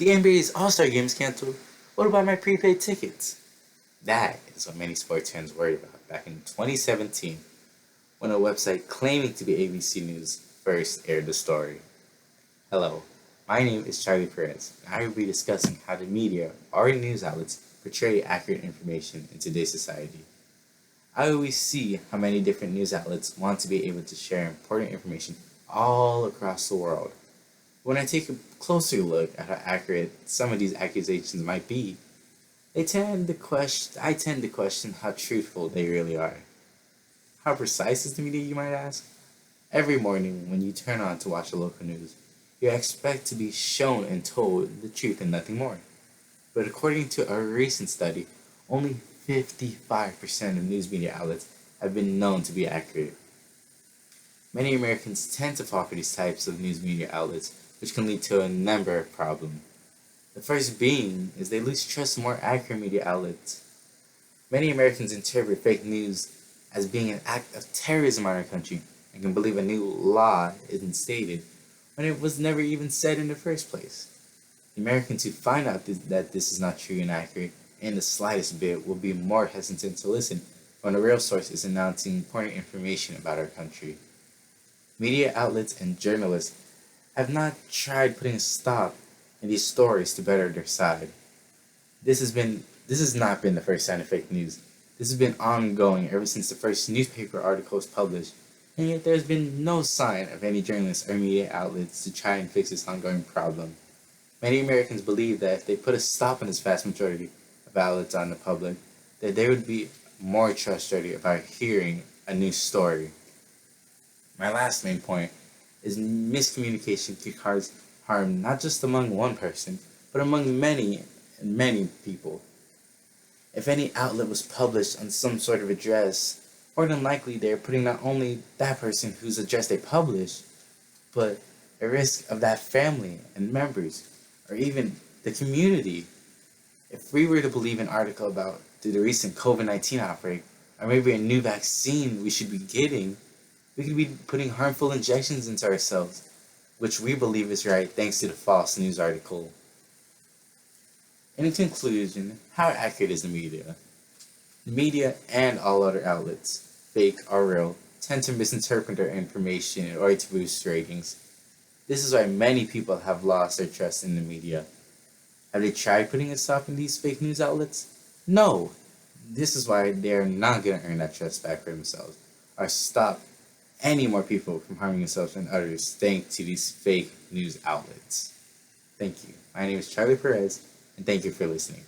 The NBA's All-Star Game's canceled. What about my prepaid tickets? That is what many sports fans worried about back in 2017 when a website claiming to be ABC News first aired the story. Hello, my name is Charlie Perez, and I will be discussing how the media or news outlets portray accurate information in today's society. I always see how many different news outlets want to be able to share important information all across the world. When I take a closer look at how accurate some of these accusations might be, I tend to question how truthful they really are. How precise is the media, you might ask? Every morning when you turn on to watch the local news, you expect to be shown and told the truth and nothing more. But according to a recent study, only 55% of news media outlets have been known to be accurate. Many Americans tend to fall for these types of news media outlets, which can lead to a number of problems. The first being is they lose trust in more accurate media outlets. Many Americans interpret fake news as being an act of terrorism on our country and can believe a new law is instated when it was never even said in the first place. The Americans who find out that this is not true and accurate in the slightest bit will be more hesitant to listen when a real source is announcing important information about our country. Media outlets and journalists have not tried putting a stop in these stories to better their side. This has not been the first sign of fake news. This has been ongoing ever since the first newspaper article was published, and yet there's been no sign of any journalists or media outlets to try and fix this ongoing problem. Many Americans believe that if they put a stop on this vast majority of outlets on the public, that they would be more trustworthy about hearing a news story. My last main point is miscommunication can cause harm not just among one person, but among many and many people. If any outlet was published on some sort of address, more than likely they're putting not only that person whose address they published, but a risk of that family and members, or even the community. If we were to believe an article about the recent COVID-19 outbreak, or maybe a new vaccine we should be getting, we could be putting harmful injections into ourselves, which we believe is right thanks to the false news article. In conclusion, how accurate is the media? The media and all other outlets, fake or real, tend to misinterpret their information in order to boost ratings. This is why many people have lost their trust in the media. Have they tried putting a stop in these fake news outlets? No. This is why they are not going to earn that trust back for themselves, or stop any more people from harming themselves and others thanks to these fake news outlets. Thank you. My name is Charlie Perez, and thank you for listening.